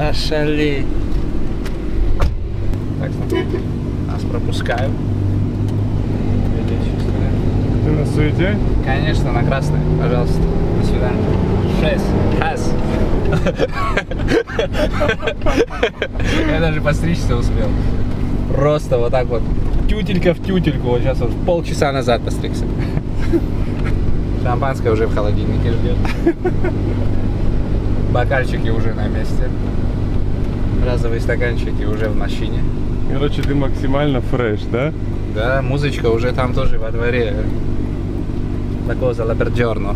Ошалеть. Так, нас пропускают. Ты на суете? Конечно, на красный. Пожалуйста. До свидания. 6. Раз. Я даже постричься успел. Просто вот так вот. Тютелька в тютельку. Вот сейчас вот полчаса назад постригся. Шампанское уже в холодильнике ждет. Бокальчики уже на месте. Разовые стаканчики уже в машине. Короче, ты максимально фреш, да? Да, музычка уже там тоже во дворе. Такого за лаберджорно.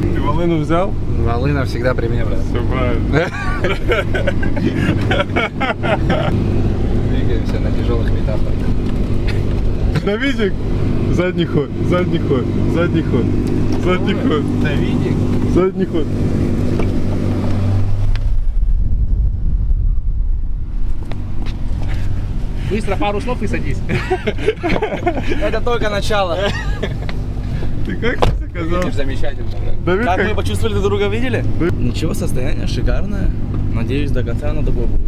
Ты волыну взял? Волына всегда при мне, брат. Все правильно. Двигаемся на тяжелых метафорах. Давидик, задний ход, задний ход, задний ход, задний ход. Давидик? Задний ход. Быстро пару слов и садись. Это только начало. Ты как ты сказал? Видишь, замечательно, брат. Давид, Как мы почувствовали друг друга, видели? Ничего, состояние шикарное. Надеюсь, до конца оно такое будет.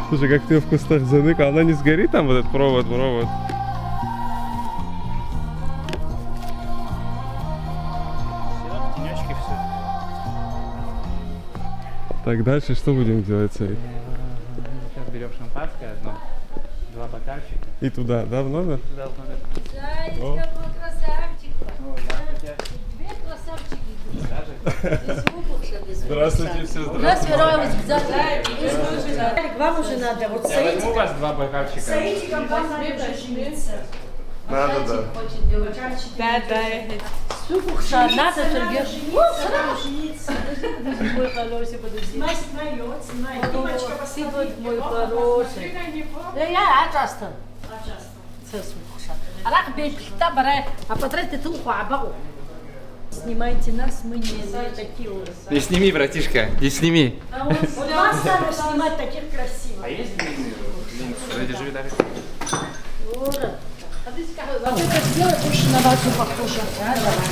Слушай, как ты в кустах заныкал, она не сгорит там вот этот провод? Так, дальше что будем делать, Сарик? Сейчас берем шампанское одно, 2 бокальчика. И туда, да, в номер? Туда в номер. Зайчка, мой красавчик. Две красавчики. Здравствуйте, все У нас Верович к вам уже надо. Вот Я возьму у вас 2 бокальчика. Саидиком вам надо жениться. Надо, да. Да. Слухай, надо, Сергей. Жениться. Мой хороший, подожди. Снимай, ты вот мой хороший. Я часто. А потратите туху, снимайте нас, мы не такие вот. Не сними, братишка, не сними. Нас надо снимать таких красивых. А есть длинные? Держи, Виталик. Вот это сделать больше на вас похоже. Да, давай.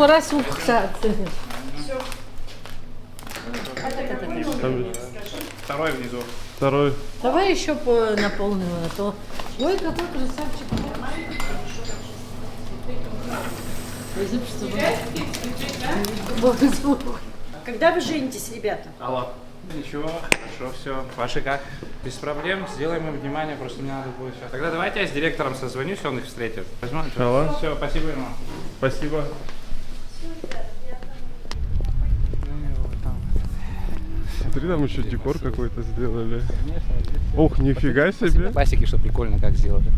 Раз Второй внизу. Второй. Давай еще наполним, а то. Ой, какой красавчик. Когда вы женитесь, ребята? Алло. Ничего, хорошо, все. Ваши как? Без проблем, сделаем им внимание, просто мне надо будет сейчас. Тогда давайте я с директором созвонюсь, он их встретит. Возьму. Алло. Все, спасибо ему. Спасибо. Смотри, там еще декор какой-то сделали. Ох, нифига себе. Классики, что прикольно как сделали.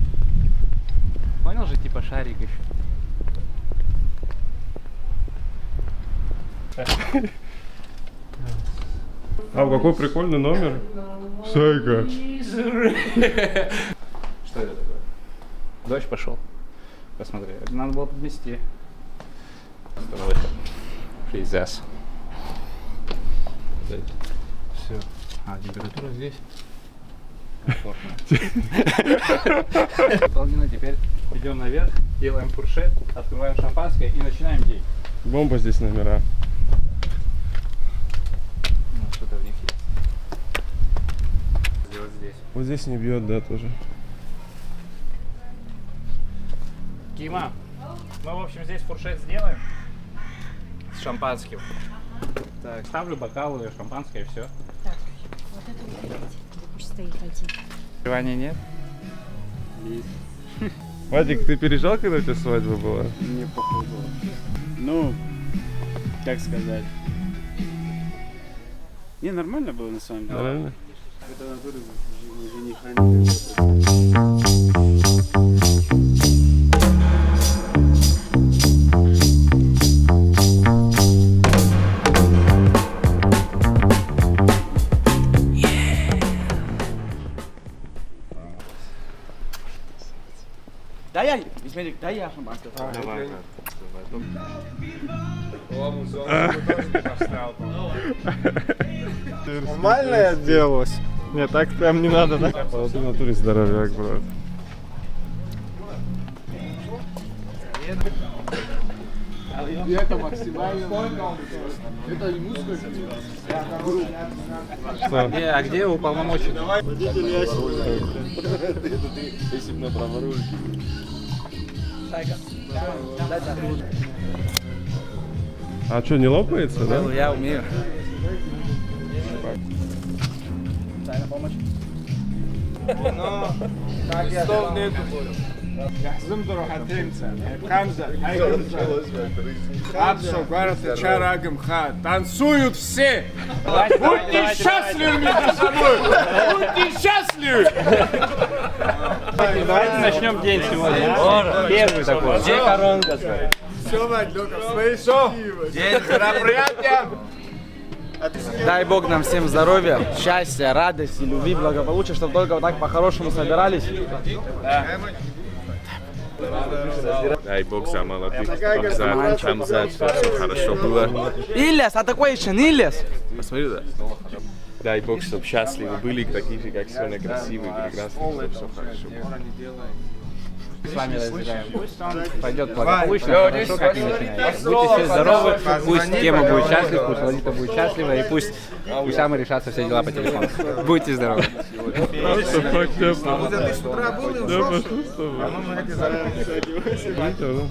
Понял же, типа шарик еще. А, какой прикольный номер. Сайка. Что это такое? Дождь пошел. Посмотри, надо было подмести. Фейзас. Все. А, температура здесь. Комфортно. Теперь идем наверх, делаем фуршет, открываем шампанское и начинаем день. Бомба здесь номера. Ну, что-то в них есть. Сделать здесь. Вот здесь не бьет, да, тоже. Кима, мы, в общем, здесь фуршет сделаем с шампанским. Так, ставлю бокалы, шампанское и все. Так, вот это уберите. Пусть стоит один. Открывания нет? Вадик, ты пережал, когда у тебя свадьба была? Не походу. Ну, как сказать. Не, нормально было на самом деле. Нормально? Это натуре жениха не работает. Дай я, Исмерик, дай я шампанское. Давай. Нормально я отделалась? Не, так прям не надо, да? Ты в натуре здоровяк, брат. Это максимально. Это не мускул. А где уполномоченный? Если бы на праворульке. А что, не лопается, да? Я умею. Дай на помощь. Stop нету. Yazdım dur hatayım sen. Kamza, Kamza. Абсо, говорят, чарагам ха. Танцуют все. Будьте счастливы между собой. Будьте счастливы. Давайте начнем день сегодня. Первый такой. Где коронка? Все, Вадюка, свои шоу. День мероприятия. Дай Бог нам всем здоровья, счастья, радости, любви, благополучия, чтобы только вот так по-хорошему собирались. Дай бог за молодых, за Чамзат, чтобы все хорошо было. Ильяс, а такой еще не Ильяс? Посмотри, да. Дай бог, чтобы счастливы были, такие же, как сегодня, красивые, прекрасные, чтобы все хорошо было. С вами разделяем. Пусть он пойдет благополучно, хорошо, как и начинает. Будьте все здоровы, пусть тема будет счастлива, пусть Лолита будет счастлива, и пусть сами решатся все дела по телефону. Будьте здоровы.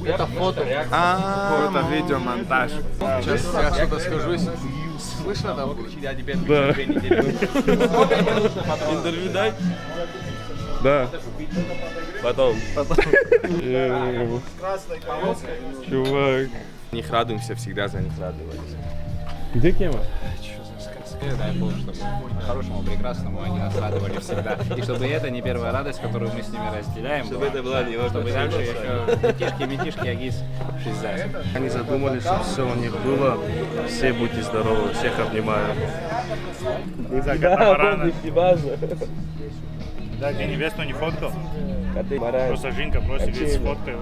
Это фото. Это видеомонтаж. Сейчас я что-то скажу. Слышно там? Да. Интервью дай? Да. Потом. Чувак. Них радуемся, всегда за них радовались. Где Кема? Дай Бог, чтобы хорошему, прекрасному они нас радовали всегда. И чтобы это не первая радость, которую мы с ними разделяем, чтобы это была не чтобы дальше еще метишки, агис, шизай. Они задумали, что все у них было. Все будьте здоровы, всех обнимаю. Да, ты невесту не фоткал? Просто Жинка просит, ведь сфоткай.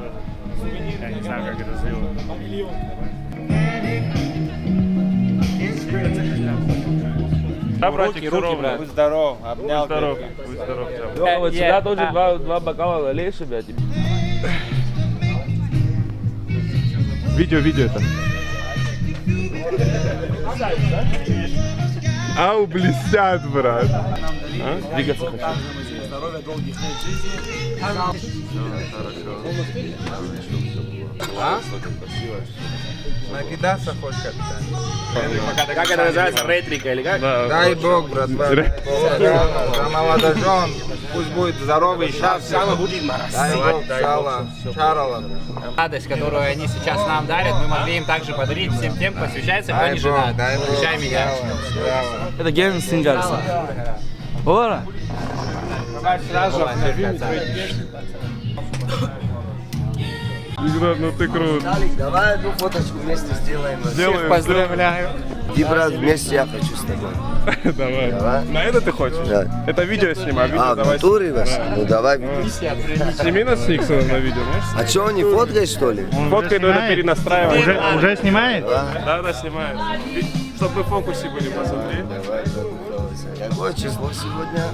Я не знаю, как это сделать. Да, братик, руки, брат. Будь здоров, обнял. Будь здоров, будь здоров. Вот сюда тоже два бокала налей, ребят. Видео это. Ау, блестят, брат. А? Двигаться хочу. Здоровья, долгих лет жизни. Накидаться хочешь как-то? Как это называется? Ретрика или как? Дай Бог, брат, за молодожен. Пусть будет здоровый, счастливый. Дай Бог, шарала. Радость, которую они сейчас нам дарят, мы могли им также подарить всем тем, кто посвящается, кто не женат. Включай меня. Это Гевин Сингарсон. Ора. Сразу Брат, ну ты крут. Давай одну фоточку вместе сделаем. Сделаем. поздравляю. И, брат, вместе я хочу с тобой. Давай. Давай. На это ты хочешь? Да. Это видео снимай, видео А, в давай. натуре вас? Ну давай. Сними нас с Никсоном на видео, можешь? А что, не фоткаешь, что ли? Фоткой надо перенастраивать. Уже снимает? Да, снимает. Чтобы мы в фокусе были, посмотри. Давай, готовься. Какое число сегодня?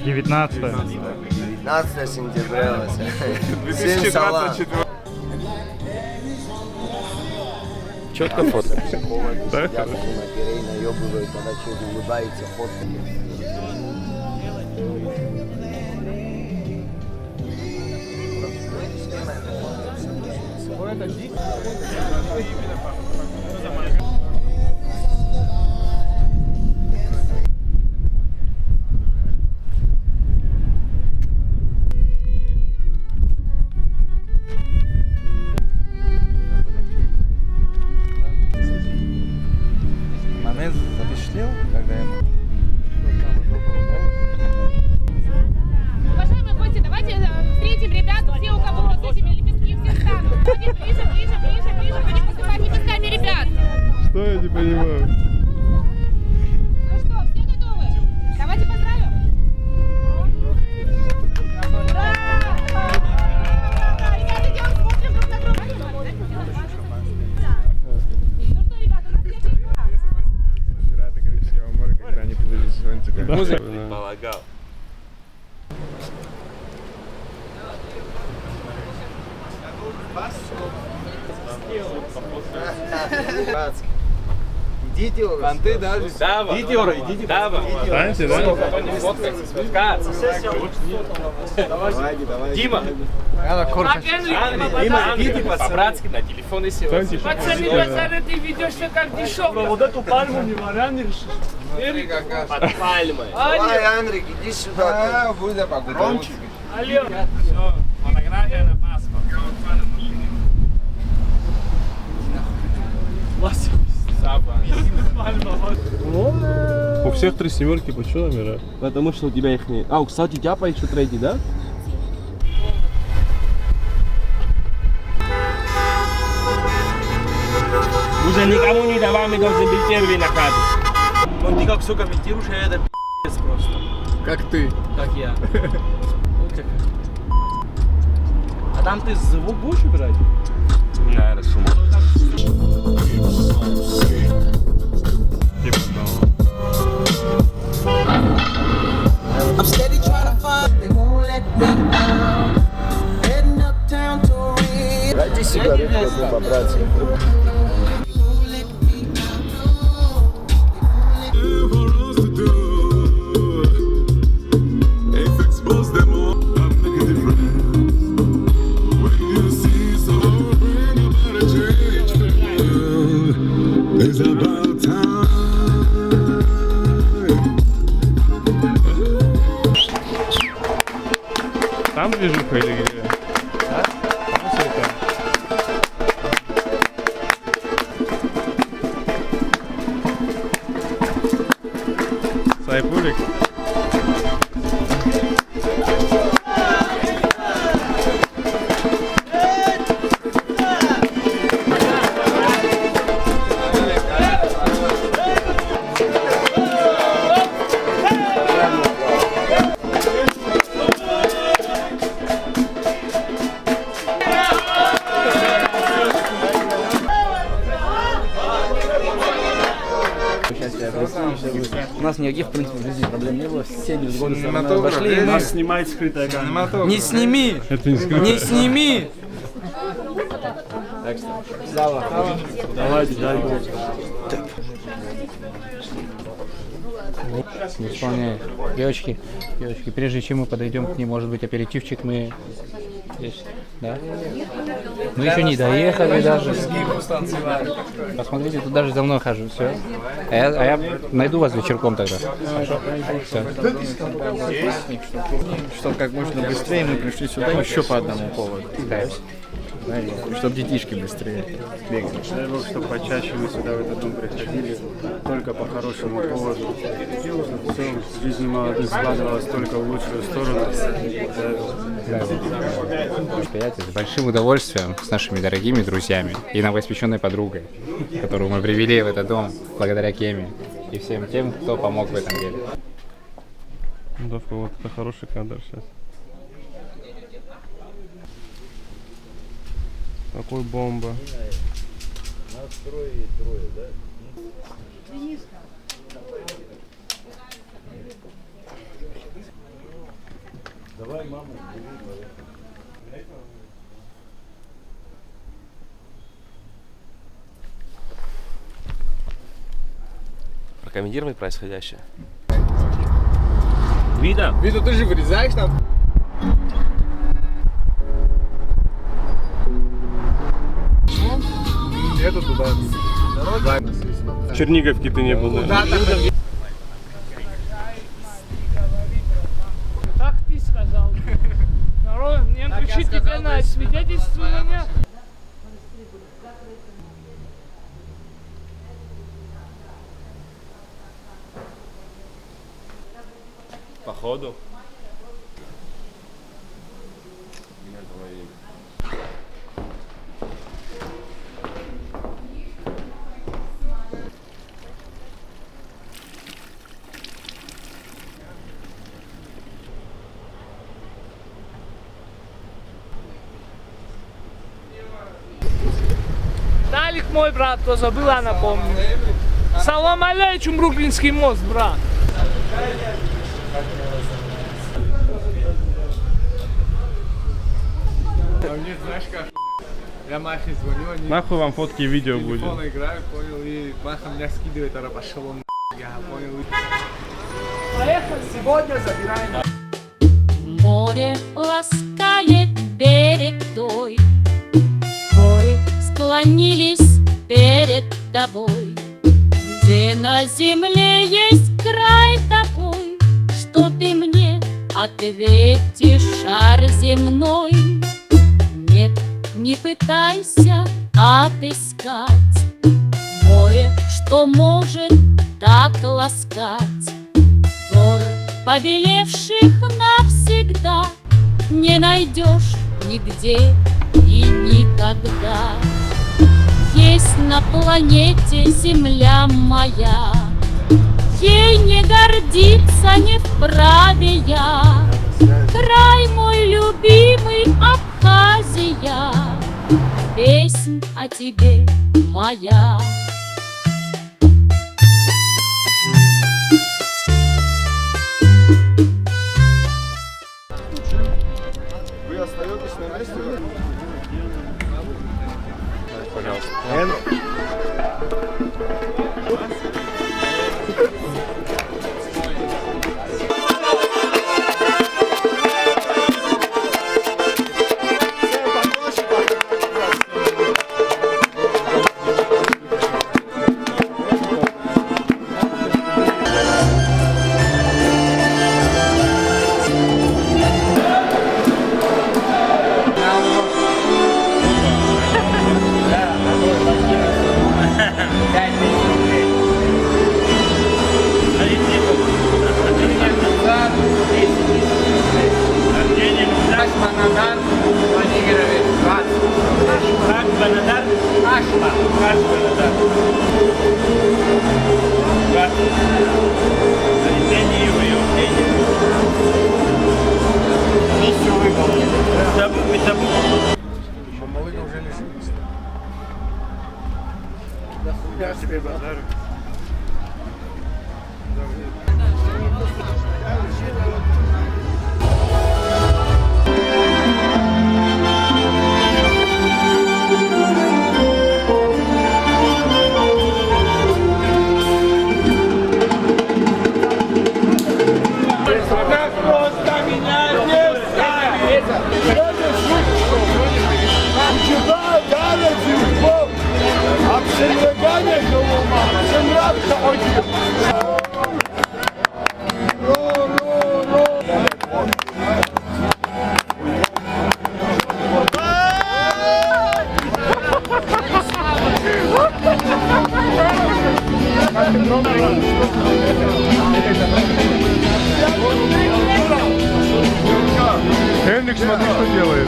19. 19 сентября. Всем салам. 2024. Четко фото. Да? Я буду на перей наебываю, когда что-то улыбается, фотка. Момент запечатлел, когда я... Уважаемые гости, давайте встретим ребят, все, у кого вот этими лепестки, все встанут. Давайте ближе, будем посыпать лепестками ребят. Что я не понимаю? Ну что, все готовы? Давайте поздравим. Ура! Ребята, идем, смотрим друг на друга. Ну что, ребята, у нас первый класс. Пираты Карибского моря, когда они плыли с зонтиком. Мало Лагал. Идите уже. Понты даже. Дава. Идите уже, идите. Дава. Знаете, да? Давайте, давайте. Дима. Дима, идите по-братски на телефон и все. Пацаны, ты ведешь себя как дешевый. Вот эту пальму не варян не решишь. Под пальмой. Давай, Андрик, иди сюда. Будет погромче. Алло. Все, фотография на паспорт. У всех 3 семерки по что номера? Потому что у тебя их нет. А, кстати, у тебя по еще третий, да? Уже никому не давай, мы должны быть первые на кадре. Ну ты как все комментируешь, а это пи***ц просто. Как ты. Как я. Вот как. А там ты звук будешь убирать? Наверное, шум. I'm steady trying to find, they won't let me down. Heading uptown to read. Дайте сигаретку, по-братски. Там движуха или где? А? Сайпулик. У нас никаких, в принципе, в жизни проблем не было. Все невзгоды Кинематограф, обошли. и Нас снимает скрытая камера. Не сними! Это не скрыто. Не сними! Давайте, дай бог. Исполняй. Девочки, прежде чем мы подойдем к ним, может быть, аперитивчик мы здесь, да? Мы еще не доехали даже. Посмотрите, тут даже за мной хожу, все. А я найду вас вечерком тогда. Все. Чтобы как можно быстрее мы пришли сюда еще по одному поводу. Да. Чтобы детишки быстрее бегали. Дай бог, чтобы почаще мы сюда в этот дом приходили, только по хорошему поводу. Все в жизни молодых складывалось только в лучшую сторону. Мероприятие с большим удовольствием с нашими дорогими друзьями и новоиспеченной подругой, которую мы привели в этот дом благодаря Кеме и всем тем, кто помог в этом деле. Довка, вот это хороший кадр сейчас. Какой бомба. Давай, мама. Прокомментируй происходящее. Вида, ты же вырезаешь там? Это туда. В Черниговке ты не был, да? Как ты сказал? Народ, мне включи тебя на свидетельствование. Походу. Далик мой брат, кто забыл, я напомню. Салам алейкум, Бруклинский мост, брат. Мне знаешь как? Я Махе звоню, они Нахуй вам фотки и видео будет. телефон играют, понял, и Маха меня скидывает, а пошел он, я понял. Поехали, сегодня забираем. Море ласкает берег твой, горы склонились перед тобой, где на земле есть край такой, что ты мне ответишь, шар земной. Нет, не пытайся отыскать море, что может так ласкать. Гор, побелевших навсегда, не найдешь нигде и никогда. Есть на планете Земля моя, ей не гордиться не вправе я. Край мой любимый Абхазия, песнь о тебе моя. Вы остаетесь на месте? Я себе базарю. Эльник, смотри, что делает.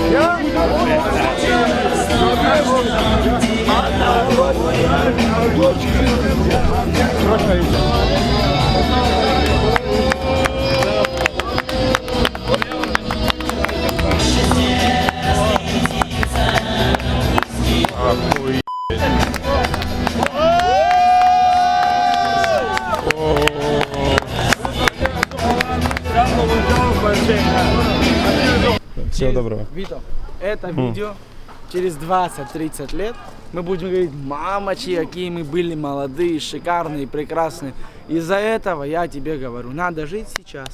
Всего доброго. Вито, это видео через 20-30 лет мы будем говорить: мамочки, какие мы были молодые, шикарные, прекрасные. Из-за этого я тебе говорю, надо жить сейчас.